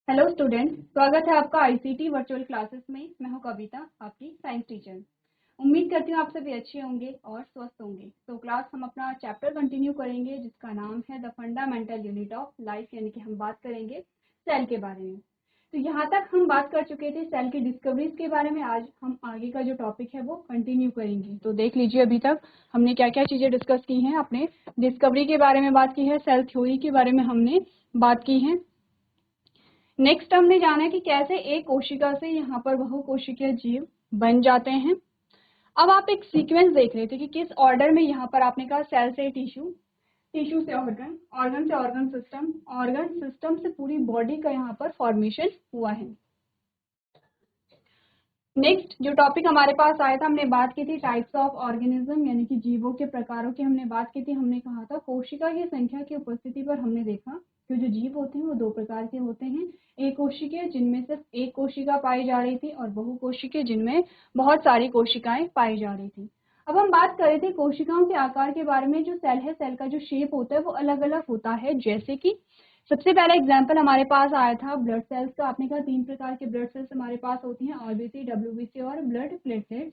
Hello student, स्वागत है आपका आईसीटी वर्चुअल क्लासेस में। मैं हूं कविता, आपकी साइंस टीचर। उम्मीद करती हूं आप सभी अच्छे होंगे और स्वस्थ होंगे। तो क्लास हम अपना चैप्टर कंटिन्यू करेंगे जिसका नाम है the fundamental unit of life, यानी कि हम बात करेंगे सेल के बारे में। तो यहाँ तक हम बात कर चुके थे सेल की डिस्कवरीज के बारे में। आज हम आगे का जो टॉपिक है वो कंटिन्यू करेंगे। तो देख लीजिए अभी तक हमने क्या क्या चीजें डिस्कस की हैं। अपने डिस्कवरी के बारे में बात की है, सेल थ्योरी के बारे में हमने बात की है। नेक्स्ट हमने जाना है कि कैसे एक कोशिका से यहाँ पर बहु कोशिकीय जीव बन जाते हैं। अब आप एक सीक्वेंस देख रहे थे कि किस ऑर्डर में यहाँ पर आपने कहा सेल से टिश्यू, टिश्यू से ऑर्गन, ऑर्गन से ऑर्गन सिस्टम, ऑर्गन सिस्टम से पूरी बॉडी का यहाँ पर फॉर्मेशन हुआ है। नेक्स्ट जो टॉपिक हमारे पास आया था, हमने बात की थी टाइप्स ऑफ ऑर्गेनिज्म, यानी कि जीवों के प्रकारों की हमने बात की थी। हमने कहा था कोशिका की संख्या की उपस्थिति पर हमने देखा कि जो जीव होते हैं वो दो प्रकार के होते हैं, एक कोशिकीय जिनमें सिर्फ एक कोशिका पाई जा रही थी और बहुकोशिकीय जिनमें बहुत सारी कोशिकाएं पाई जा रही थी। अब हम बात कर रहे थे कोशिकाओं के आकार के बारे में। जो सेल है, सेल का जो शेप होता है वो अलग अलग होता है। जैसे कि सबसे पहला एग्जाम्पल हमारे पास आया था ब्लड सेल्स का। आपने कहा 3 प्रकार के ब्लड सेल्स हमारे पास होती हैं, आरबीसी, डब्ल्यूबीसी और ब्लड प्लेटलेट्स।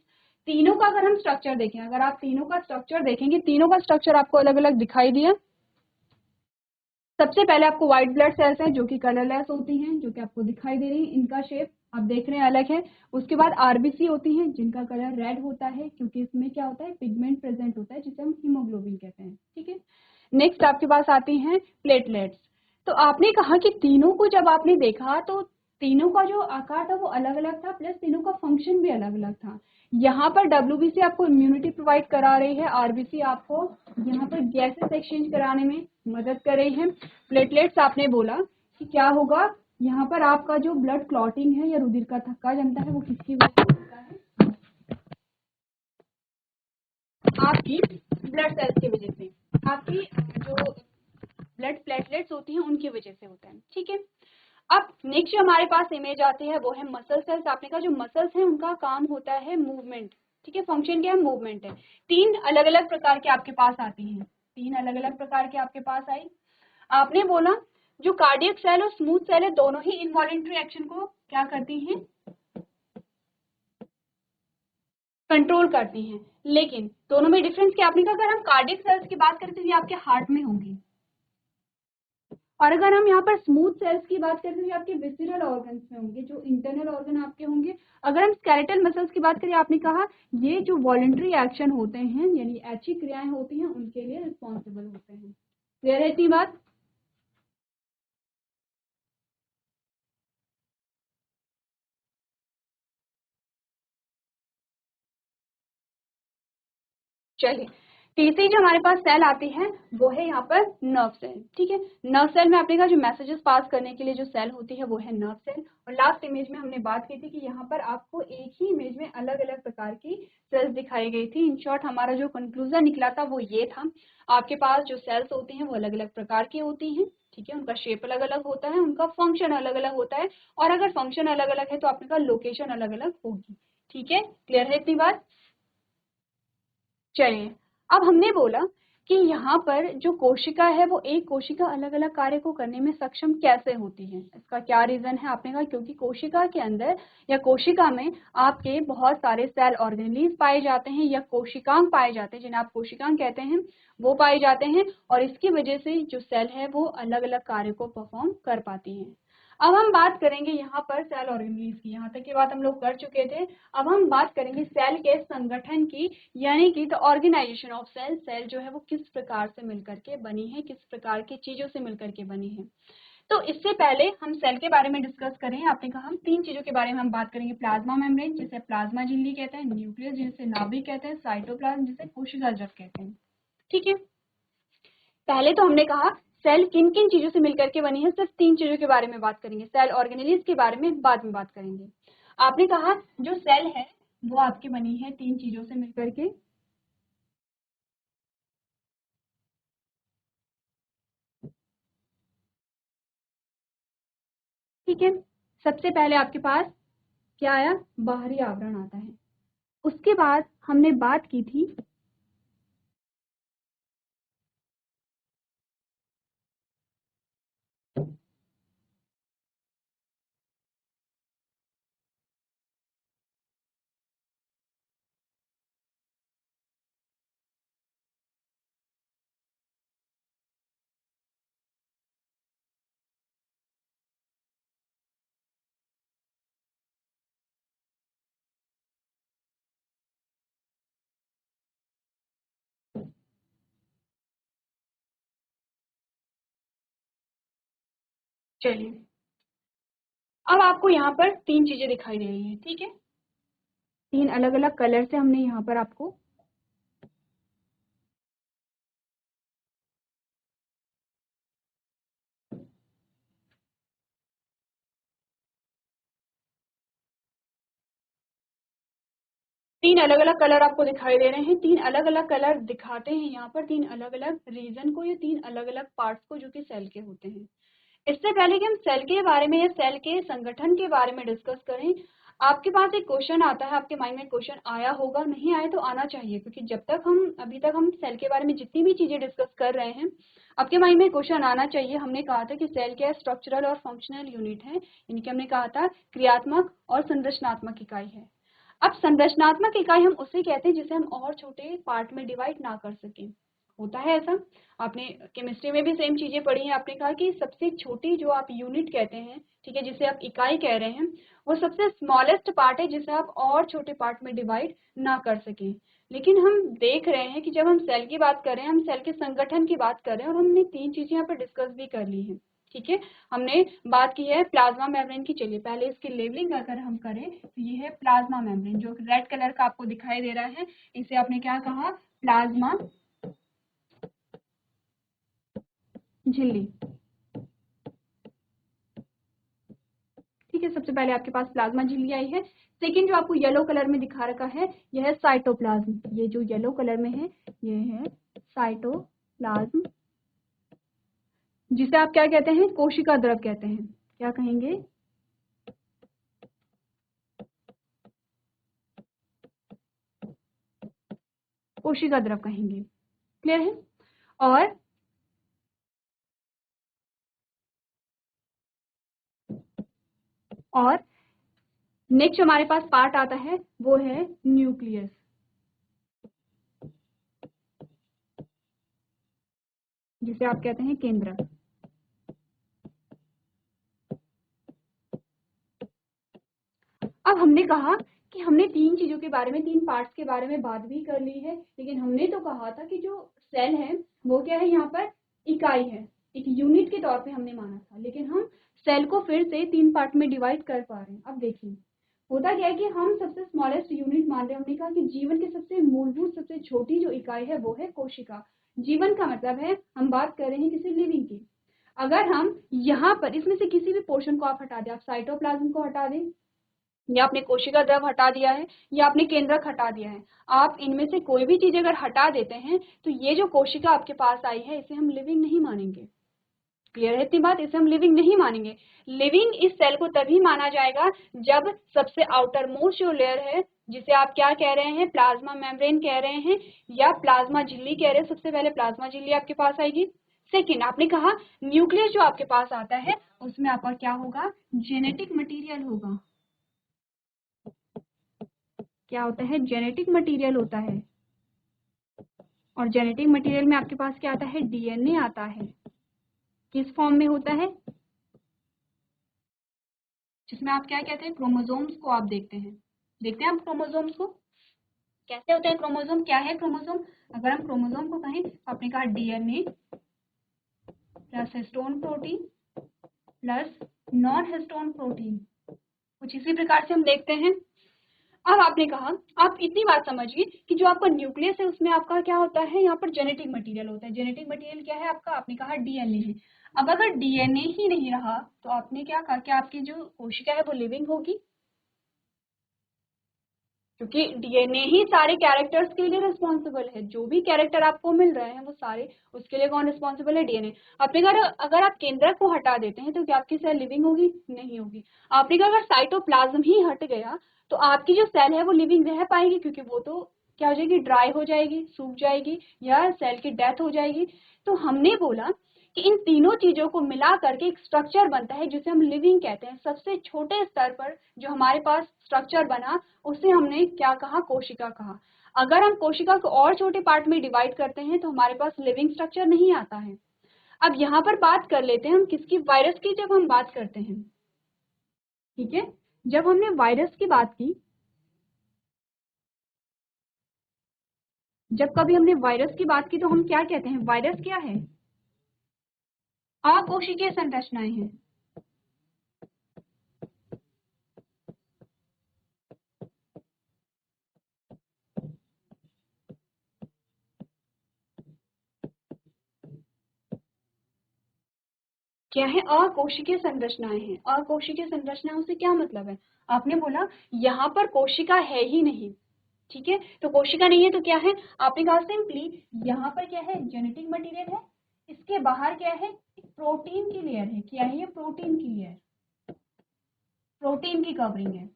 तीनों का अगर हम स्ट्रक्चर देखें, अगर आप तीनों का स्ट्रक्चर देखेंगे, तीनों का स्ट्रक्चर आपको अलग अलग दिखाई दिया। सबसे पहले आपको व्हाइट ब्लड सेल्स हैं जो कि कलरलेस होती हैं, जो कि आपको दिखाई दे रही है। इनका शेप आप देख रहे हैं अलग है। उसके बाद आरबीसी होती हैं जिनका कलर रेड होता है, क्योंकि इसमें क्या होता है, पिगमेंट प्रेजेंट होता है जिसे हम हीमोग्लोबिन कहते हैं। ठीक है। नेक्स्ट आपके पास आती हैं प्लेटलेट्स। तो आपने कहा कि तीनों को जब आपने देखा तो तीनों का जो आकार था वो अलग अलग था, प्लस तीनों का फंक्शन भी अलग अलग था। यहाँ पर डब्ल्यूबीसी आपको इम्यूनिटी प्रोवाइड करा रही है, आरबीसी आपको यहाँ पर गैसेस एक्सचेंज कराने में मदद कर रही है। प्लेटलेट्स आपने बोला कि क्या होगा, यहाँ पर आपका जो ब्लड क्लॉटिंग है या रुधिर का थक्का जमता है वो किसकी वजह से होता है, आपकी ब्लड सेल्स की वजह से, आपकी जो ब्लड प्लेटलेट्स होती हैं उनकी वजह से होता है। ठीक है। अब नेक्स्ट जो हमारे पास इमेज आती है वो है मसल सेल्स। आपने कहा जो मसल्स हैं उनका काम होता है मूवमेंट। ठीक है, फंक्शन क्या है, मूवमेंट है। तीन अलग अलग प्रकार के आपके पास आती हैं, तीन अलग अलग प्रकार के आपके पास आई। आपने बोला जो कार्डियक सेल और स्मूथ सेल है दोनों ही इनवॉलेंट्री एक्शन को क्या करती हैं, कंट्रोल करती हैं। लेकिन दोनों में डिफरेंस क्या, आपने कहा अगर हम कार्डियक सेल्स की बात करें तो ये आपके हार्ट में होंगी, और अगर हम यहाँ पर स्मूथ सेल्स की बात करें तो ये आपके विसिरल ऑर्गन्स में होंगे, जो इंटरनल ऑर्गन आपके होंगे। अगर हम स्केलेटल मसल्स की बात करें, आपने कहा ये जो वॉलंटरी एक्शन होते हैं यानी ऐच्छिक क्रियाएं होती हैं उनके लिए रिस्पॉन्सिबल होते हैं। क्लियर है इतनी बात? चलिए, तीसरी जो हमारे पास सेल आती है वो है यहाँ पर नर्व सेल। ठीक है, नर्व सेल में आपने कहा जो मैसेजेस पास करने के लिए जो सेल होती है वो है नर्व सेल। और लास्ट इमेज में हमने बात की थी कि यहाँ पर आपको एक ही इमेज में अलग अलग प्रकार की सेल्स दिखाई गई थी। इन शॉर्ट हमारा जो कंक्लूजन निकला था वो ये था, आपके पास जो सेल्स होती हैं वो अलग अलग प्रकार की होती हैं। ठीक है, उनका शेप अलग अलग होता है, उनका फंक्शन अलग अलग होता है, और अगर फंक्शन अलग अलग है तो आपने कहा लोकेशन अलग अलग होगी। ठीक है, क्लियर है इतनी बात? चलिए, अब हमने बोला कि यहाँ पर जो कोशिका है वो एक कोशिका अलग अलग कार्य को करने में सक्षम कैसे होती है। इसका क्या रीजन है, आपने कहा क्योंकि कोशिका के अंदर या कोशिका में आपके बहुत सारे सेल ऑर्गेनेल्स पाए जाते हैं या कोशिकांग पाए जाते हैं, जिन्हें आप कोशिकांग कहते हैं, वो पाए जाते हैं, और इसकी वजह से जो सेल है वो अलग अलग कार्य को परफॉर्म कर पाती है। अब हम बात करेंगे यहाँ पर सेल ऑर्गेनेल्स की, यहाँ तक की बात हम लोग कर चुके थे। अब हम बात करेंगे सेल के संगठन की, यानी कि the organisation of cell. Cell जो है वो किस प्रकार से मिलकर के बनी है, किस प्रकार की चीजों से मिलकर के बनी है। तो इससे पहले हम सेल के बारे में डिस्कस करें, आपने कहा हम तीन चीजों के बारे में हम बात करेंगे, प्लाज्मा मेम्ब्रेन जिसे प्लाज्मा झिल्ली कहते हैं, न्यूक्लियस जिसे नाभिक कहते हैं, साइटोप्लाज्म जिसे कोशिका जड़ कहते हैं। ठीक है, पहले तो हमने कहा सेल किन किन चीजों से मिलकर के बनी है, सिर्फ तीन चीजों के बारे में बात करेंगे। सेल ऑर्गेनेल्स के बारे में बाद में बात करेंगे। आपने कहा जो सेल है वो आपकी बनी है तीन चीजों से मिलकर के। ठीक है, सबसे पहले आपके पास क्या आया, बाहरी आवरण आता है। उसके बाद हमने बात की थी चलिए, अब आपको यहाँ पर 3 चीजें दिखाई दे रही हैं, ठीक है। 3 अलग अलग कलर से हमने यहाँ पर आपको तीन अलग अलग कलर आपको दिखाई दे रहे हैं। 3 अलग अलग कलर दिखाते हैं यहाँ पर 3 अलग अलग रीजन को, या 3 अलग अलग पार्ट्स को जो कि सेल के होते हैं। इससे पहले कि हम सेल के बारे में या सेल के संगठन के बारे में डिस्कस करें, आपके पास एक क्वेश्चन आता है, आपके माइंड में क्वेश्चन आया होगा, नहीं आया तो आना चाहिए, क्योंकि जब तक हम अभी तक हम सेल के बारे में जितनी भी चीजें डिस्कस कर रहे हैं, आपके माइंड में क्वेश्चन आना चाहिए। हमने कहा था कि सेल क्या स्ट्रक्चरल और फंक्शनल यूनिट है, यानी कि हमने कहा था क्रियात्मक और संरचनात्मक इकाई है। अब संरचनात्मक इकाई हम उसे कहते हैं जिसे हम और छोटे पार्ट में डिवाइड ना कर सकें। होता है ऐसा, आपने केमिस्ट्री में भी सेम चीजें पढ़ी हैं। आपने कहा कि सबसे छोटी जो आप यूनिट कहते हैं, ठीक है, जिसे आप इकाई कह रहे हैं, वो सबसे स्मॉलेस्ट पार्ट है जिसे आप और छोटे पार्ट में डिवाइड ना कर सकें। लेकिन हम देख रहे हैं कि जब हम सेल की बात कर रहे हैं, हम सेल के संगठन की बात कर रहे हैं, और हमने 3 चीजें यहाँ पर डिस्कस भी कर ली है, ठीक है। हमने बात की है प्लाज्मा मेम्ब्रेन की। चलिए पहले इसकी लेबलिंग अगर हम करें तो ये है प्लाज्मा मेम्ब्रेन, जो रेड कलर का आपको दिखाई दे रहा है, इसे आपने क्या कहा, प्लाज्मा झिल्ली, ठीक है। सबसे पहले आपके पास प्लाज्मा झिल्ली आई है। सेकेंड जो आपको येलो कलर में दिखा रखा है, यह है साइटोप्लाज्म। ये जो येलो कलर में है, ये है साइटोप्लाज्म, जिसे आप क्या कहते हैं, कोशिका द्रव कहते हैं। क्या कहेंगे, कोशिका द्रव कहेंगे। क्लियर है। और नेक्स्ट हमारे पास पार्ट आता है, वो है न्यूक्लियस, जिसे आप कहते हैं केंद्रक। अब हमने कहा कि हमने 3 चीजों के बारे में, 3 पार्ट्स के बारे में बात भी कर ली है, लेकिन हमने तो कहा था कि जो सेल है वो क्या है, यहाँ पर इकाई है, एक यूनिट के तौर पे हमने माना था। लेकिन हम सेल को फिर से 3 पार्ट में डिवाइड कर पा रहे हैं। अब देखिए होता क्या है कि हम सबसे स्मॉलेस्ट यूनिट मान रहे हैं। हमने कहा कि जीवन की सबसे मूलभूत, सबसे छोटी जो इकाई है वो है कोशिका। जीवन का मतलब है, हम बात कर रहे हैं किसी लिविंग की। अगर हम यहाँ पर इसमें से किसी भी पोर्शन को आप हटा दें, आप साइटोप्लाज्म को हटा दें, या आपने कोशिका द्रव हटा दिया है, या आपने केंद्रक हटा दिया है, आप इनमें से कोई भी चीज अगर हटा देते हैं, तो ये जो कोशिका आपके पास आई है, इसे हम लिविंग नहीं मानेंगे। क्लियर है इतनी बात, इसे हम लिविंग नहीं मानेंगे। लिविंग इस सेल को तभी माना जाएगा जब सबसे आउटर मोस्ट जो लेयर है, जिसे आप क्या कह रहे हैं, प्लाज्मा मेम्ब्रेन कह रहे हैं या प्लाज्मा झिल्ली कह रहे हैं, सबसे पहले प्लाज्मा झिल्ली आपके पास आएगी। सेकेंड आपने कहा न्यूक्लियस जो आपके पास आता है, उसमें आपका क्या होगा, जेनेटिक मटीरियल होगा। क्या होता है, जेनेटिक मटेरियल होता है। और जेनेटिक मटेरियल में आपके पास क्या आता है, डीएनए आता है। किस फॉर्म में होता है, जिसमें आप क्या कहते हैं, क्रोमोसोम्स को आप देखते हैं। देखते हैं आप क्रोमोसोम्स को कैसे होते हैं। क्रोमोसोम क्या है, क्रोमोसोम अगर हम क्रोमोसोम को कहें तो आपने कहा DNA plus histone protein plus non histone protein, कुछ इसी प्रकार से हम देखते हैं। अब आपने कहा, आप इतनी बात समझिए कि जो आपका न्यूक्लियस है उसमें आपका क्या होता है, यहाँ पर जेनेटिक मटेरियल होता है। जेनेटिक मटेरियल क्या है आपका, आपने कहा डीएनए है। अब अगर डीएनए ही नहीं रहा तो आपने क्या कहा कि आपकी जो कोशिका है वो लिविंग होगी, क्योंकि डीएनए ही सारे कैरेक्टर्स के लिए रिस्पॉन्सिबल है। जो भी कैरेक्टर आपको मिल रहे हैं वो सारे, उसके लिए कौन रिस्पॉन्सिबल है, डीएनए। आपने कहा अगर आप केंद्रक को हटा देते हैं तो क्या आपकी सेल लिविंग होगी, नहीं होगी। आपने कहा अगर साइटोप्लाज्म ही हट गया तो आपकी जो सेल है वो लिविंग रह पाएगी, क्योंकि वो तो क्या हो जाएगी, ड्राई हो जाएगी, सूख जाएगी, या सेल की डेथ हो जाएगी। तो हमने बोला कि इन तीनों चीजों को मिला करके एक स्ट्रक्चर बनता है जिसे हम लिविंग कहते हैं। सबसे छोटे स्तर पर जो हमारे पास स्ट्रक्चर बना उसे हमने क्या कहा, कोशिका कहा। अगर हम कोशिका को और छोटे पार्ट में डिवाइड करते हैं तो हमारे पास लिविंग स्ट्रक्चर नहीं आता है। अब यहाँ पर बात कर लेते हैं हम किसकी, वायरस की। जब हम बात करते हैं, ठीक है, जब हमने वायरस की बात की, जब कभी हमने वायरस की बात की तो हम क्या कहते हैं, वायरस क्या है, अकोशिकीय संरचनाएं हैं। क्या है, अकोशिकीय संरचनाएं हैं। अकोशिकीय संरचनाओं से क्या मतलब है, आपने बोला यहाँ पर कोशिका है ही नहीं, ठीक है, तो कोशिका नहीं है तो क्या है, आपने कहा सिंपली यहाँ पर क्या है, जेनेटिक मटेरियल है, इसके बाहर क्या है, प्रोटीन की लेयर है। क्या है ये, प्रोटीन की लेयर, प्रोटीन की कवरिंग है।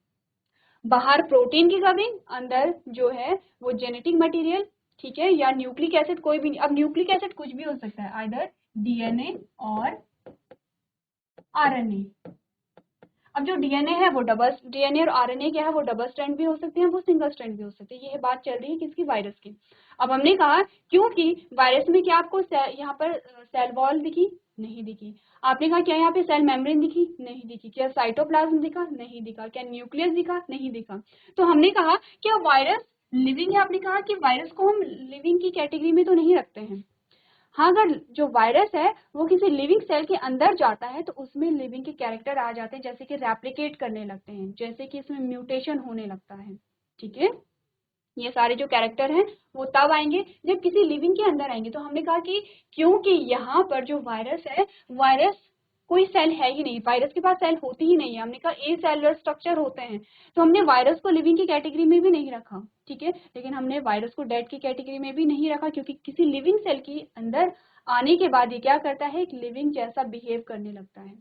बाहर प्रोटीन की कवरिंग, अंदर जो है वो जेनेटिक मटेरियल, ठीक है, या न्यूक्लिक एसिड, कोई भी, अब न्यूक्लिक एसिड कुछ भी हो सकता है, आइदर डीएनए और आरएनए। अब जो डीएनए है वो डबल, डीएनए और आरएनए क्या है, वो डबल स्ट्रैंड भी हो सकते हैं, वो सिंगल स्ट्रैंड भी हो सकते हैं। ये बात चल रही है किसकी, वायरस की। अब हमने कहा क्योंकि वायरस में क्या आपको यहाँ पर सेल वॉल दिखी, नहीं दिखी। आपने कहा क्या यहाँ पे सेल मेम्ब्रेन दिखी, नहीं दिखी। क्या साइटोप्लाज्म दिखा, नहीं दिखा। क्या न्यूक्लियस दिखा, नहीं दिखा। तो हमने कहा क्या वायरस लिविंग है, आपने कहा कि वायरस को हम लिविंग की कैटेगरी में तो नहीं रखते हैं। हाँ, अगर जो वायरस है वो किसी लिविंग सेल के अंदर जाता है तो उसमें लिविंग के कैरेक्टर आ जाते हैं, जैसे कि रेप्लिकेट करने लगते हैं, जैसे कि इसमें म्यूटेशन होने लगता है, ठीक है। ये सारे जो कैरेक्टर हैं वो तब आएंगे जब किसी लिविंग के अंदर आएंगे। तो हमने कहा कि क्योंकि यहाँ पर जो वायरस है, वायरस कोई सेल है ही नहीं, वायरस के पास सेल होती ही नहीं है। हमने कहा ए सेलुलर स्ट्रक्चर होते हैं, तो हमने वायरस को लिविंग की कैटेगरी में भी नहीं रखा, ठीक है। लेकिन हमने वायरस को डेड की कैटेगरी में भी नहीं रखा, क्योंकि किसी लिविंग सेल के अंदर आने के बाद ये क्या करता है, एक लिविंग जैसा बिहेव करने लगता है,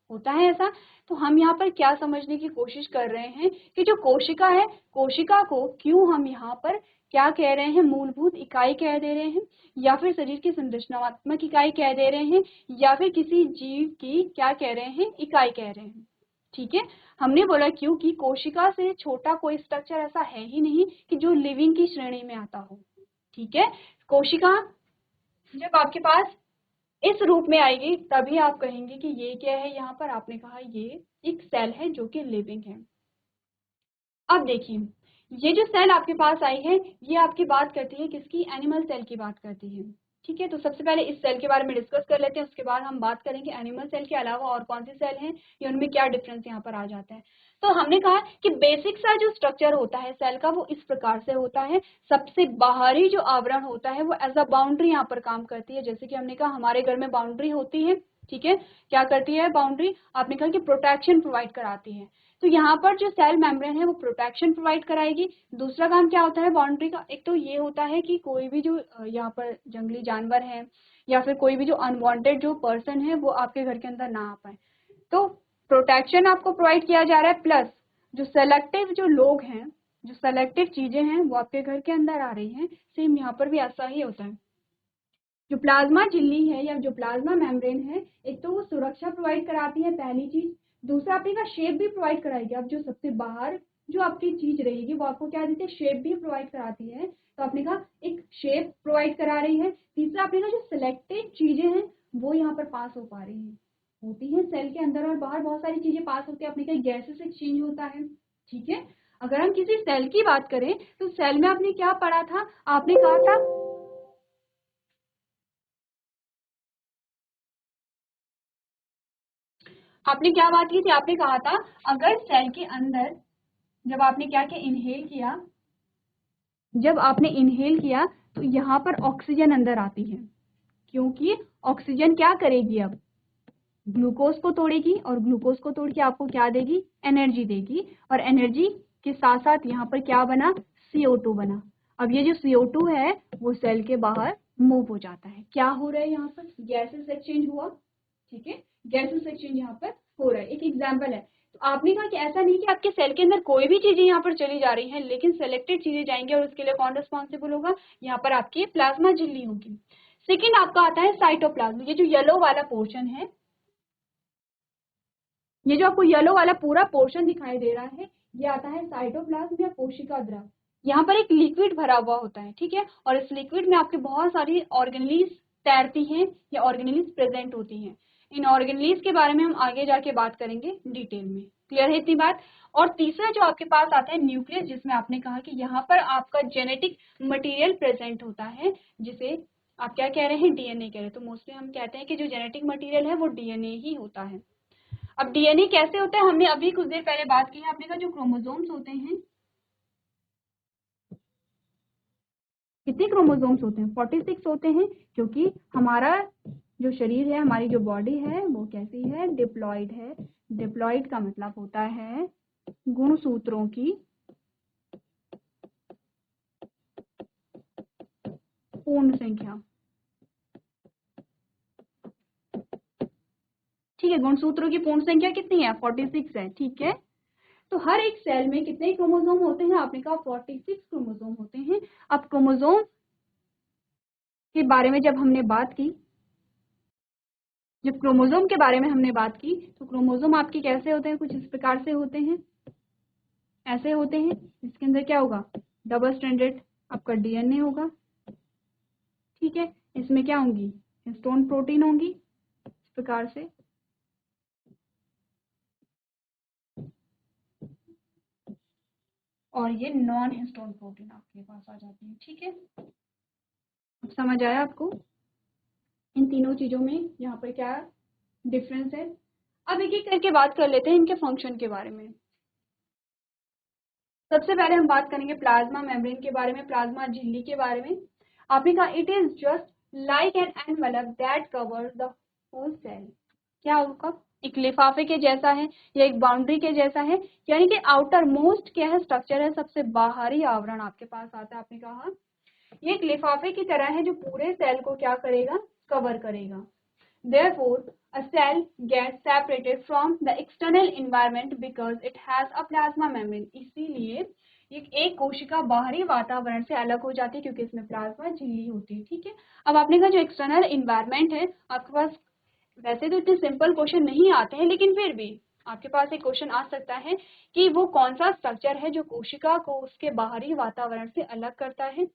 होता है ऐसा। तो हम यहाँ पर क्या समझने की कोशिश कर रहे हैं कि जो कोशिका है, कोशिका को क्यों हम यहाँ पर क्या कह रहे हैं, मूलभूत इकाई कह दे रहे हैं, या फिर शरीर की संरचनात्मक इकाई कह दे रहे हैं, या फिर किसी जीव की क्या कह रहे हैं, इकाई कह रहे हैं, ठीक है। हमने बोला क्योंकि कोशिका से छोटा कोई स्ट्रक्चर ऐसा है ही नहीं कि जो लिविंग की श्रेणी में आता हो, ठीक है। कोशिका जब आपके पास इस रूप में आएगी तभी आप कहेंगे कि ये क्या है, यहाँ पर आपने कहा ये एक सेल है जो कि लिविंग है। अब देखिए, ये जो सेल आपके पास आई है ये आपकी बात करती है किसकी, एनिमल सेल की बात करती है, ठीक है। तो सबसे पहले इस सेल के बारे में डिस्कस कर लेते हैं, उसके बाद हम बात करेंगे एनिमल सेल के अलावा और कौन सी सेल हैं या उनमें क्या डिफरेंस यहाँ पर आ जाता है। तो हमने कहा कि बेसिक सा जो स्ट्रक्चर होता है सेल का वो इस प्रकार से होता है। सबसे बाहरी जो आवरण होता है वो एज अ बाउंड्री यहाँ पर काम करती है। जैसे कि हमने कहा हमारे घर में बाउंड्री होती है, ठीक है। क्या करती है बाउंड्री, आपने कहा कि प्रोटेक्शन प्रोवाइड कराती है। तो यहाँ पर जो सेल मेम्ब्रेन है वो प्रोटेक्शन प्रोवाइड कराएगी। दूसरा काम क्या होता है बाउंड्री का, एक तो ये होता है कि कोई भी जो यहाँ पर जंगली जानवर है या फिर कोई भी जो अनवांटेड जो पर्सन है वो आपके घर के अंदर ना आ पाए, तो प्रोटेक्शन आपको प्रोवाइड किया जा रहा है। प्लस जो सेलेक्टिव जो लोग हैं, जो सेलेक्टिव चीजें हैं वो आपके घर के अंदर आ रही हैं। सेम यहाँ पर भी ऐसा ही होता है। जो प्लाज्मा झिल्ली है या जो प्लाज्मा मेम्ब्रेन है, एक तो वो सुरक्षा प्रोवाइड कराती है पहली चीज, दूसरा आपने का शेप भी प्रोवाइड कराएगी। अब जो सबसे बाहर जो आपकी चीज रहेगी वो आपको क्या देती है, शेप भी प्रोवाइड कराती है। तो आपने कहा एक शेप प्रोवाइड करा रही है। तीसरा आपने कहा जो सिलेक्टेड चीजें हैं वो यहाँ पर पास हो पा रही हैं, होती है सेल के अंदर और बाहर बहुत सारी चीजें पास होती है। आपने कहा गैसेस एक्सचेंज होता है, ठीक है। अगर हम किसी सेल की बात करें तो सेल में आपने क्या पढ़ा था, आपने कहा था आपने क्या बात की थी, आपने कहा था अगर सेल के अंदर जब आपने क्या किया, इनहेल किया, जब आपने इनहेल किया तो यहाँ पर ऑक्सीजन अंदर आती है, क्योंकि ऑक्सीजन क्या करेगी, अब ग्लूकोज को तोड़ेगी और ग्लूकोज को तोड़ के आपको क्या देगी, एनर्जी देगी। और एनर्जी के साथ साथ यहाँ पर क्या बना, CO2 बना। अब ये जो CO2 है वो सेल के बाहर मूव हो जाता है। क्या हो रहा है यहाँ पर, गैसेस एक्सचेंज हुआ, ठीक है। गैसेस एक्सचेंज यहाँ पर हो रहा है, एक एग्जाम्पल है। तो आपने कहा कि ऐसा नहीं कि आपके सेल के अंदर कोई भी चीजें यहाँ पर चली जा रही हैं, लेकिन सेलेक्टेड चीजें जाएंगी और उसके लिए कौन रिस्पॉन्सिबल होगा, यहाँ पर आपकी प्लाज्मा झिल्ली होगी। सेकेंड आपका आता है साइटोप्लाज्म। ये जो येलो वाला पोर्शन है, ये जो आपको येलो वाला पूरा पोर्शन दिखाई दे रहा है ये आता है साइटोप्लाज्म या कोशिका द्रव। यहाँ पर एक लिक्विड भरा हुआ होता है, ठीक है। और इस लिक्विड में आपके बहुत सारी ऑर्गेनेलीज तैरती हैं या ऑर्गेनेलीज प्रेजेंट होती हैं। इन ऑर्गेनेलीज के बारे में हम आगे जाके बात करेंगे डिटेल में, क्लियर है इतनी बात। और तीसरा जो आपके पास आता है न्यूक्लियस, जिसमें आपने कहा कि यहाँ पर आपका जेनेटिक मटेरियल प्रेजेंट होता है, जिसे आप क्या कह रहे हैं, डीएनए कह रहे हैं। तो मोस्टली हम कहते हैं कि जो जेनेटिक मटेरियल है वो डीएनए ही होता है। अब डीएनए कैसे होता है, हमने अभी कुछ देर पहले बात की है। आपने कहा जो क्रोमोसोम्स होते हैं, कितने क्रोमोसोम्स होते हैं, 46 होते हैं, क्योंकि हमारा जो शरीर है, हमारी जो बॉडी है वो कैसी है, डिप्लॉइड है। डिप्लॉइड का मतलब होता है गुणसूत्रों की पूर्ण संख्या। ठीक है, गुणसूत्रों की पूर्ण संख्या कितनी है, 46 है। ठीक है, तो हर एक सेल में कितने क्रोमोसोम होते हैं, आपने कहा 46 क्रोमोसोम होते हैं। अब क्रोमोसोम के बारे में जब हमने बात की, जब क्रोमोसोम के बारे में हमने बात की, तो क्रोमोसोम आपके कैसे होते हैं, कुछ इस प्रकार से होते हैं, ऐसे होते हैं। इसके अंदर क्या होगा, डबल स्ट्रैंडेड आपका डीएनए होगा। ठीक है, इसमें क्या होंगी, हिस्टोन प्रोटीन होंगी इस प्रकार से। और ये नॉन हिस्टोन प्रोटीन आपके पास आ जाती है। ठीक है, अब समझ आया आपको इन तीनों चीजों में यहाँ पर क्या डिफरेंस है। अब एक एक करके बात कर लेते हैं इनके फंक्शन के बारे में। सबसे पहले हम बात करेंगे प्लाज्मा मेम्ब्रेन के बारे में, प्लाज्मा झिल्ली के बारे में। आपने कहा it is just like an envelope that covers the whole cell. क्या होगा, एक लिफाफे के जैसा है या एक बाउंड्री के जैसा है, यानी कि आउटर मोस्ट क्या है, स्ट्रक्चर है, सबसे बाहरी आवरण आपके पास आता है। आपने कहा ये एक लिफाफे की तरह है जो पूरे सेल को क्या करेगा, कवर करेगा। Therefore, a cell gets separated from the external environment because it has a plasma membrane. इसीलिए एक कोशिका बाहरी वातावरण से अलग हो जाती है क्योंकि इसमें प्लाज्मा झिल्ली होती है। ठीक है, अब आपने कहा जो एक्सटर्नल इन्वायरमेंट है आपके पास, वैसे तो इतने सिंपल क्वेश्चन नहीं आते हैं, लेकिन फिर भी आपके पास एक क्वेश्चन आ सकता है कि वो कौन सा स्ट्रक्चर है जो कोशिका को उसके बाहरी वातावरण से अलग करता है।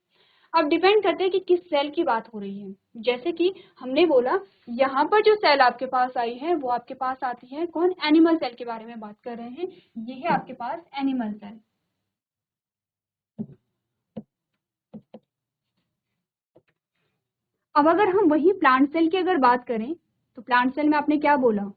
अब डिपेंड करते हैं कि किस सेल की बात हो रही है। जैसे कि हमने बोला यहाँ पर जो सेल आपके पास आई है वो आपके पास आती है कौन, एनिमल सेल के बारे में बात कर रहे हैं। ये है आपके पास एनिमल सेल। अब अगर हम वही प्लांट सेल की अगर बात करें तो प्लांट सेल में आपने क्या बोला,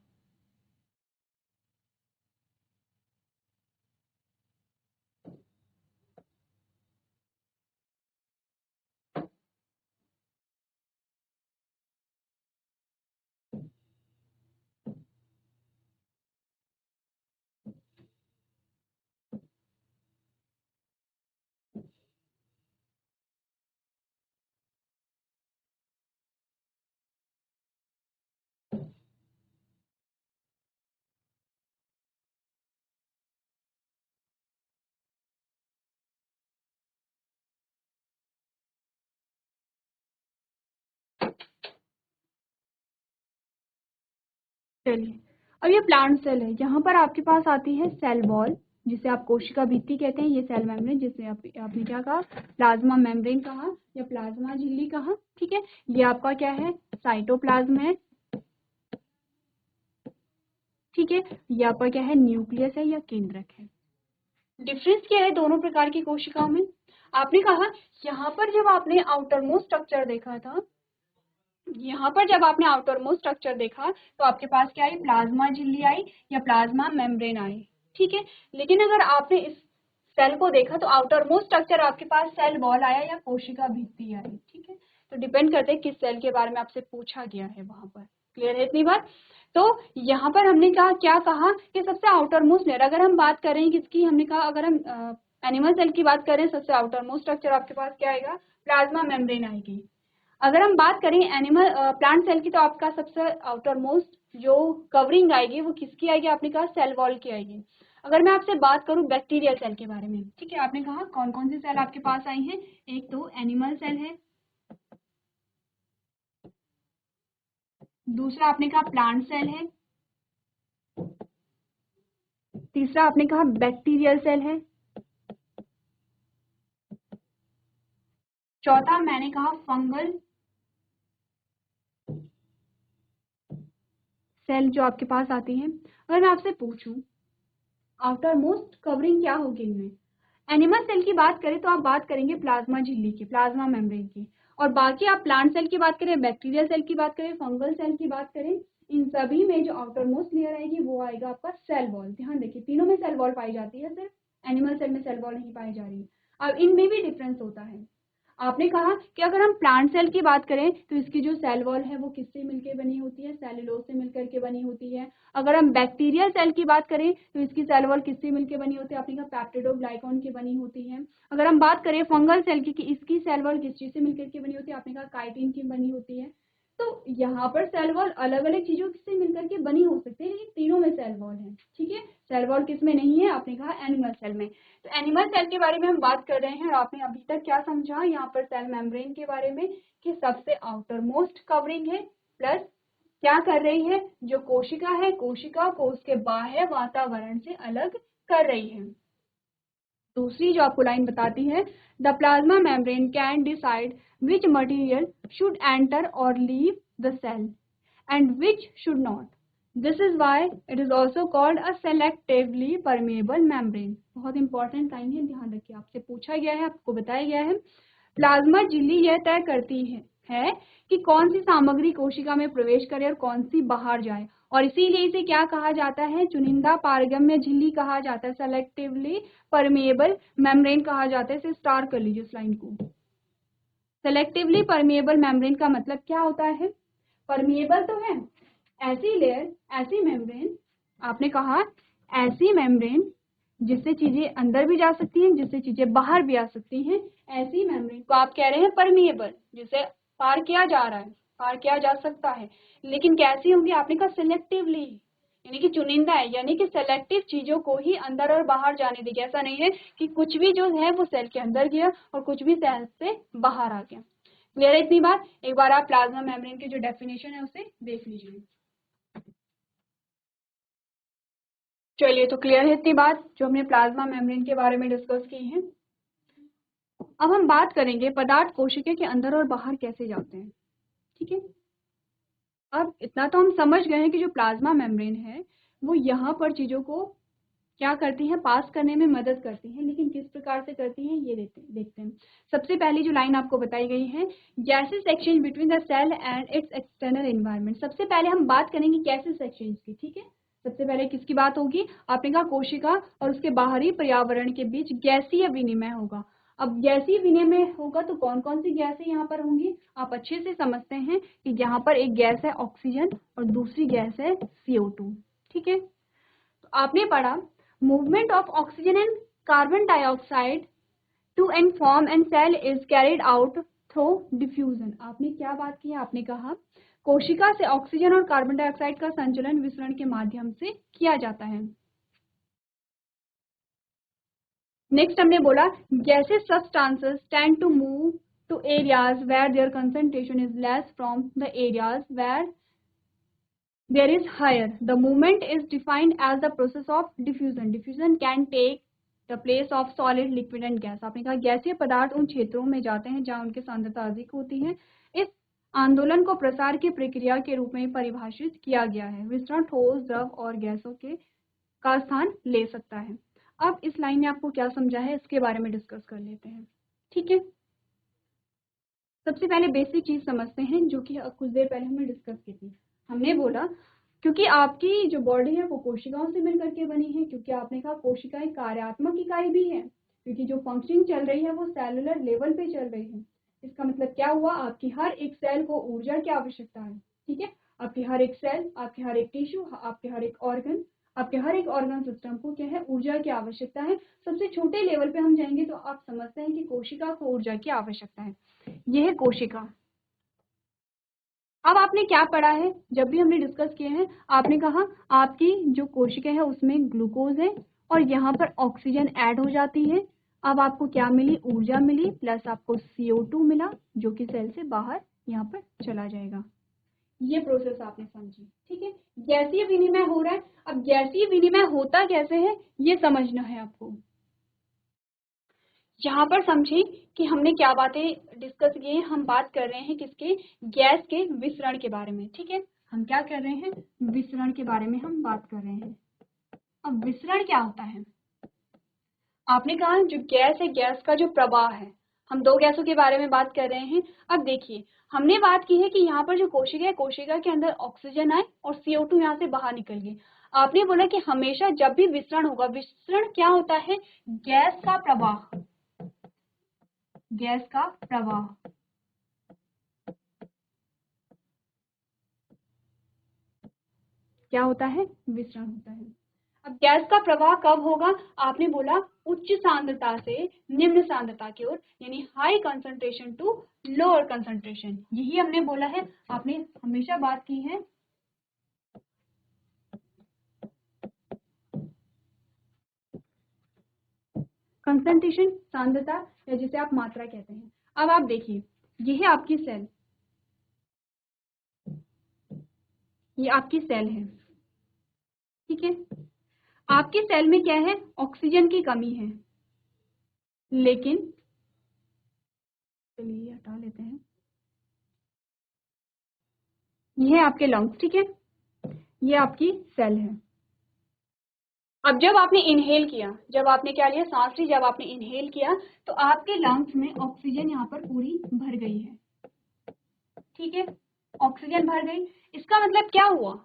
चलिए अब ये प्लांट सेल है, यहाँ पर आपके पास आती है सेल वॉल जिसे आप कोशिका भित्ति कहते हैं, ये सेल मेम्ब्रेन जिसे आपने क्या कहा, प्लाज्मा मेम्ब्रेन कहा या प्लाज्मा झिल्ली कहा। ठीक है, ये आपका क्या है, साइटोप्लाज्म है। ठीक है, ये आपका क्या है, न्यूक्लियस है या केंद्रक है। डिफरेंस क्या है दोनों प्रकार की कोशिकाओं में, आपने कहा यहाँ पर जब आपने आउटर मोस्ट स्ट्रक्चर देखा था, यहाँ पर जब आपने आउटर मोस्ट स्ट्रक्चर देखा तो आपके पास क्या आई, प्लाज्मा झिल्ली आई या प्लाज्मा मेम्ब्रेन आई। ठीक है, लेकिन अगर आपने इस सेल को देखा तो आउटर मोस्ट स्ट्रक्चर आपके पास सेल वॉल आया या कोशिका भित्ति आई। ठीक है, तो डिपेंड करते हैं किस सेल के बारे में आपसे पूछा गया है वहां पर। क्लियर है इतनी बात। तो यहाँ पर हमने कहा क्या कहा कि सबसे आउटर मोस्ट लेयर, अगर हम बात करें किसकी, हमने कहा अगर हम एनिमल सेल की बात करें सबसे आउटर मोस्ट स्ट्रक्चर आपके पास क्या आएगा, प्लाज्मा मेम्ब्रेन आएगी। अगर हम बात करें एनिमल प्लांट सेल की तो आपका सबसे आउटर मोस्ट जो कवरिंग आएगी वो किसकी आएगी, आपने कहा सेल वॉल की आएगी। अगर मैं आपसे बात करूं बैक्टीरियल सेल के बारे में, ठीक है, आपने कहा कौन कौन सी सेल आपके पास आई हैं, एक तो एनिमल सेल है, दूसरा आपने कहा प्लांट सेल है, तीसरा आपने कहा बैक्टीरियल सेल है, चौथा मैंने कहा फंगल सेल जो आपके पास आती है। अगर मैं आपसे पूछूं आउटर मोस्ट कवरिंग क्या होगी इनमें, एनिमल सेल की बात करें तो आप बात करेंगे प्लाज्मा झिल्ली की, प्लाज्मा मेम्ब्रेन की, और बाकी आप प्लांट सेल की बात करें, बैक्टीरियल सेल की बात करें, फंगल सेल की बात करें, इन सभी में जो आउटर मोस्ट लेयर आएगी वो आएगा आपका सेल वॉल। ध्यान देखिए तीनों में सेल वॉल पाई जाती है, सिर्फ एनिमल सेल में सेल वॉल नहीं पाई जा रही। अब इनमें भी डिफरेंस होता है। आपने कहा कि अगर हम प्लांट सेल की बात करें तो इसकी जो सेल वॉल है वो किससे मिलकर बनी होती है, सेलुलोज से मिलकर के बनी होती है। अगर हम बैक्टीरियल सेल की बात करें तो इसकी सेल वॉल किससे मिलकर बनी होती है, आपने कहा पेप्टिडोग्लाइकॉन की बनी होती है। अगर हम बात करें फंगल सेल की कि इसकी सेल वॉल किस चीज से मिलकर के बनी होती है, आपने कहा काइटिन की बनी होती है। तो यहाँ पर सेल वॉल अलग अलग चीजों से मिलकर के बनी हो सकती है, लेकिन तीनों में सेल वॉल है। ठीक है, सेल वॉल किस में नहीं है, आपने कहा एनिमल सेल में। तो एनिमल सेल के बारे में हम बात कर रहे हैं और आपने अभी तक क्या समझा यहाँ पर सेल मेम्ब्रेन के बारे में कि सबसे आउटर मोस्ट कवरिंग है, प्लस क्या कर रही है, जो कोशिका है कोशिका को उसके बाह्य वातावरण से अलग कर रही है। दूसरी जो आपको लाइन बताती है, the plasma membrane can decide which material should enter और leave the cell and which should not. This is why it is also called a selectively permeable membrane. बहुत इंपॉर्टेंट लाइन है, ध्यान रखिए, आपसे पूछा गया है, आपको बताया गया है। प्लाज्मा झिल्ली यह तय करती है कि कौन सी सामग्री कोशिका में प्रवेश करे और कौन सी बाहर जाए, और इसीलिए इसे क्या कहा जाता है, चुनिंदा पारगम्य झिल्ली कहा जाता है, सेलेक्टिवली परमेएबल मेम्ब्रेन कहा जाता है। इसे स्टार कर लीजिए इस लाइन को। सेलेक्टिवली परमेएबल मेम्ब्रेन का मतलब क्या होता है, परमेएबल तो है, ऐसी लेयर, ऐसी मेम्ब्रेन, आपने कहा ऐसी मेम्ब्रेन जिससे चीजें अंदर भी जा सकती हैं, जिससे चीजें बाहर भी आ सकती हैं, ऐसी मेम्ब्रेन को आप कह रहे हैं परमेएबल, जिसे पार किया जा रहा है, पार किया जा सकता है। लेकिन कैसी होंगी, आपने कहा सिलेक्टिवली, यानी कि चुनिंदा है, यानी कि सेलेक्टिव चीजों को ही अंदर और बाहर जाने देगी। ऐसा नहीं है कि कुछ भी जो है वो सेल के अंदर गया और कुछ भी सेल से बाहर आ गया। क्लियर है इतनी बात? एक बार आप प्लाज्मा मेम्ब्रेन की जो डेफिनेशन है उसे देख लीजिए। चलिए, तो क्लियर है इतनी बात जो हमने प्लाज्मा मेम्ब्रेन के बारे में डिस्कस की है। अब हम बात करेंगे पदार्थ कोशिका के अंदर और बाहर कैसे जाते हैं। ठीक है, अब इतना तो हम समझ गए हैं कि जो प्लाज्मा मेम्ब्रेन है वो यहाँ पर चीजों को क्या करती हैं, पास करने में मदद करती हैं, लेकिन किस प्रकार से करती हैं ये देखते हैं। सबसे पहली जो लाइन आपको बताई गई है, gases exchange between the cell and its external environment. सबसे पहले हम बात करेंगे गैसेस एक्सचेंज की। ठीक है, सबसे पहले किसकी बात होगी, आपने कहा कोशिका और उसके बाहरी पर्यावरण के बीच गैसीय विनिमय होगा। अब गैसीय विनिमय होगा तो कौन कौन सी गैसें यहाँ पर होंगी, आप अच्छे से समझते हैं कि यहाँ पर एक गैस है ऑक्सीजन और दूसरी गैस है CO2। ठीक है, तो आपने पढ़ा movement of oxygen and carbon dioxide to and from and cell is carried out through diffusion। आपने क्या बात की है, आपने कहा कोशिका से ऑक्सीजन और कार्बन डाइऑक्साइड का संचलन विसरण के माध्यम से किया जाता है। नेक्स्ट हमने बोला gaseous substances tend to move to areas where their concentration is less from the areas where there is higher. The movement is defined as the process of diffusion. Diffusion can take the place of solid, liquid and gas। आपने कहा गैसीय पदार्थ उन क्षेत्रों में जाते हैं जहां उनकी सांद्रता अधिक होती है। इस आंदोलन को प्रसार की प्रक्रिया के रूप में परिभाषित किया गया है। विसरण ठोस, द्रव और गैसों के का स्थान ले सकता है। अब इस लाइन में आपको क्या समझा है इसके बारे में डिस्कस कर लेते हैं। ठीक है, सबसे पहले बेसिक चीज समझते हैं जो कि कुछ देर पहले हमने डिस्कस की थी। हमने बोला क्योंकि आपकी जो बॉडी है वो कोशिकाओं से मिलकर के बनी है, क्योंकि आपने कहा कोशिकाएं कार्यात्मक इकाई भी है, क्योंकि जो फंक्शनिंग चल रही है वो सेलुलर लेवल पे चल रही है। इसका मतलब क्या हुआ, आपकी हर एक सेल को ऊर्जा की आवश्यकता है। ठीक है, आपकी हर एक सेल, आपके हर एक टिश्यू, आपके हर एक ऑर्गन, आपके हर एक ऑर्गन सिस्टम को क्या है, ऊर्जा की आवश्यकता है। सबसे छोटे लेवल पे हम जाएंगे तो आप समझते हैं कि कोशिका को ऊर्जा की आवश्यकता है। यह है कोशिका। अब आपने क्या पढ़ा है, जब भी हमने डिस्कस किए हैं आपने कहा आपकी जो कोशिका है उसमें ग्लूकोज है और यहाँ पर ऑक्सीजन ऐड हो जाती है। अब आपको क्या मिली, ऊर्जा मिली, प्लस आपको CO2 मिला जो कि सेल से बाहर यहाँ पर चला जाएगा। ये प्रोसेस आपने समझी। ठीक है, गैसीय विनिमय हो रहा है। अब गैसीय विनिमय होता कैसे है ये समझना है आपको। यहाँ पर समझे कि हमने क्या बातें डिस्कस की हैं। हम बात कर रहे हैं किसके, गैस के विसरण के बारे में। ठीक है, हम क्या कर रहे हैं, विसरण के बारे में हम बात कर रहे हैं। अब विसरण क्या होता है, आपने कहा जो गैस है, गैस का जो प्रवाह है, हम दो गैसों के बारे में बात कर रहे हैं। अब देखिए हमने बात की है कि यहाँ पर जो कोशिका है, कोशिका के अंदर ऑक्सीजन आए और CO2 यहाँ से बाहर निकल गई। आपने बोला कि हमेशा जब भी विसरण होगा, विसरण क्या होता है, गैस का प्रवाह, गैस का प्रवाह। क्या होता है? विसरण होता है। अब गैस का प्रवाह कब होगा? आपने बोला उच्च सांद्रता से निम्न सांद्रता की ओर, यानी high concentration to lower concentration. यही हमने बोला है, आपने हमेशा बात की है। कंसंट्रेशन सांद्रता, या जिसे आप मात्रा कहते हैं। अब आप देखिए, यह है आपकी सेल, ये आपकी सेल है, ठीक है। आपकी सेल में क्या है? ऑक्सीजन की कमी है, लेकिन चलिए हटा लेते हैं। ये है आपके लंग्स, ठीक है, ये आपकी सेल है। अब जब आपने इनहेल किया, जब आपने क्या लिया? सांस ली, जब आपने इनहेल किया तो आपके लंग्स में ऑक्सीजन यहाँ पर पूरी भर गई है, ठीक है, ऑक्सीजन भर गई। इसका मतलब क्या हुआ?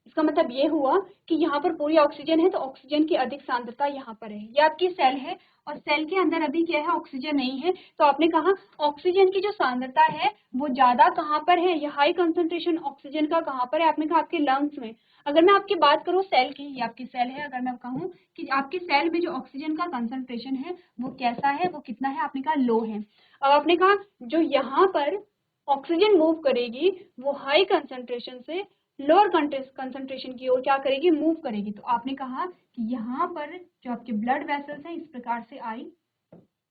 इसका मतलब ये हुआ कि यहाँ पर पूरी ऑक्सीजन है, तो ऑक्सीजन की अधिक सांद्रता यहाँ पर है। ये आपकी सेल है और सेल के अंदर अभी क्या है? ऑक्सीजन नहीं है। तो आपने कहा ऑक्सीजन की जो सांद्रता है वो ज्यादा कहाँ पर है? ये हाई कंसंट्रेशन ऑक्सीजन का कहाँ पर है? आपने कहा आपके लंग्स में। अगर मैं आपकी बात करूँ सेल की, ये आपकी सेल है, अगर मैं कहूँ कि आपकी सेल में जो ऑक्सीजन का कंसंट्रेशन है वो कैसा है, वो कितना है? आपने कहा लो है। अब आपने कहा जो यहाँ पर ऑक्सीजन मूव करेगी वो हाई कंसंट्रेशन से लोअर कंसंट्रेशन की ओर क्या करेगी? मूव करेगी। तो आपने कहा कि यहाँ पर जो आपके ब्लड वेसल्स हैं इस प्रकार से आई,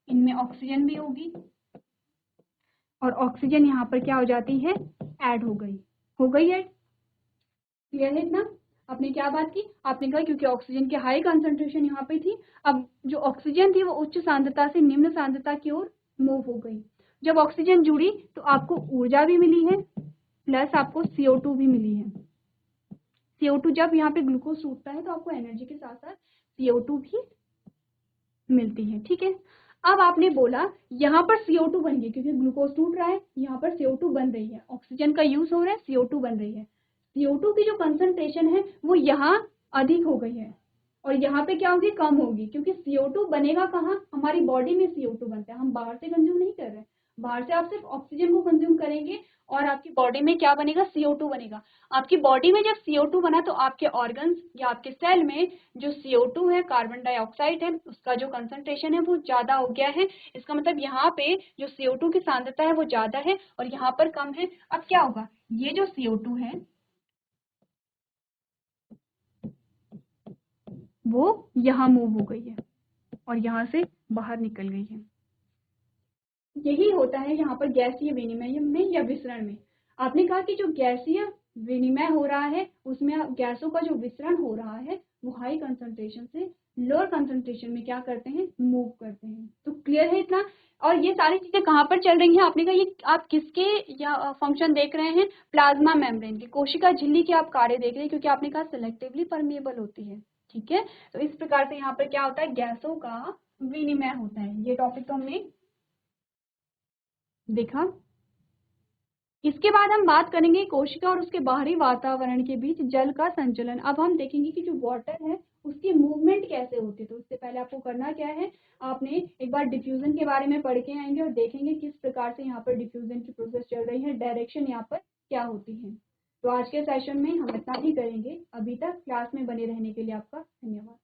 इनमें ऑक्सीजन भी होगी और ऑक्सीजन यहाँ पर क्या हो जाती है? ऐड हो गई है। क्लियर है इतना? आपने क्या बात की? आपने कहा क्योंकि ऑक्सीजन की हाई कंसंट्रेशन यहाँ पे थी, अब जो ऑक्सीजन थी वो उच्च सांद्रता से निम्न सांद्रता की ओर मूव हो गई। जब ऑक्सीजन जुड़ी तो आपको ऊर्जा भी मिली है, प्लस आपको CO2 भी मिली है। CO2 जब यहाँ पे ग्लूकोज टूटता है तो आपको एनर्जी के साथ साथ CO2 भी मिलती है, ठीक है। अब आपने बोला यहाँ पर CO2 बन गई, क्योंकि ग्लूकोज टूट रहा है, यहाँ पर CO2 बन रही है, ऑक्सीजन का यूज हो रहा है, CO2 बन रही है। CO2 की जो कंसंट्रेशन है वो यहाँ अधिक हो गई है और यहाँ पे क्या होगी? कम होगी, क्योंकि CO2 बनेगा कहाँ? हमारी बॉडी में CO2 बनता है, हम बाहर से कंज्यूम नहीं कर रहे। बाहर से आप सिर्फ ऑक्सीजन को कंज्यूम करेंगे और आपकी बॉडी में क्या बनेगा? CO2 बनेगा। आपकी बॉडी में जब CO2 बना तो आपके ऑर्गन्स या आपके सेल में जो CO2 है, कार्बन डाइऑक्साइड है, उसका जो कंसंट्रेशन है वो ज्यादा हो गया है। इसका मतलब यहाँ पे जो CO2 की सांद्रता है वो ज्यादा है और यहाँ पर कम है। अब क्या होगा? ये जो CO2 है वो यहाँ मूव हो गई है और यहाँ से बाहर निकल गई है। यही होता है यहाँ पर गैसीय विनिमय में या विसरण में। आपने कहा कि जो गैसीय विनिमय हो रहा है उसमें गैसों का जो विसरण हो रहा है वो हाई कंसंट्रेशन से लोअर कंसंट्रेशन में क्या करते हैं? मूव करते हैं। तो क्लियर है इतना? और ये सारी चीजें कहाँ पर चल रही हैं? आपने कहा ये आप किसके या फंक्शन देख रहे हैं? प्लाज्मा मेम्ब्रेन के, कोशिका झिल्ली के आप कार्य देख रहे हैं, क्योंकि आपने कहा सिलेक्टिवली परमेएबल होती है, ठीक है। तो इस प्रकार से यहाँ पर क्या होता है? गैसों का विनिमय होता है। ये टॉपिक तो हमने देखा। इसके बाद हम बात करेंगे कोशिका और उसके बाहरी वातावरण के बीच जल का संचलन। अब हम देखेंगे कि जो वाटर है उसकी मूवमेंट कैसे होती है। तो उससे पहले आपको करना क्या है? आपने एक बार डिफ्यूजन के बारे में पढ़ के आएंगे और देखेंगे किस प्रकार से यहाँ पर डिफ्यूजन की प्रोसेस चल रही है, डायरेक्शन यहाँ पर क्या होती है। तो आज के सेशन में हम इतना ही करेंगे। अभी तक क्लास में बने रहने के लिए आपका धन्यवाद।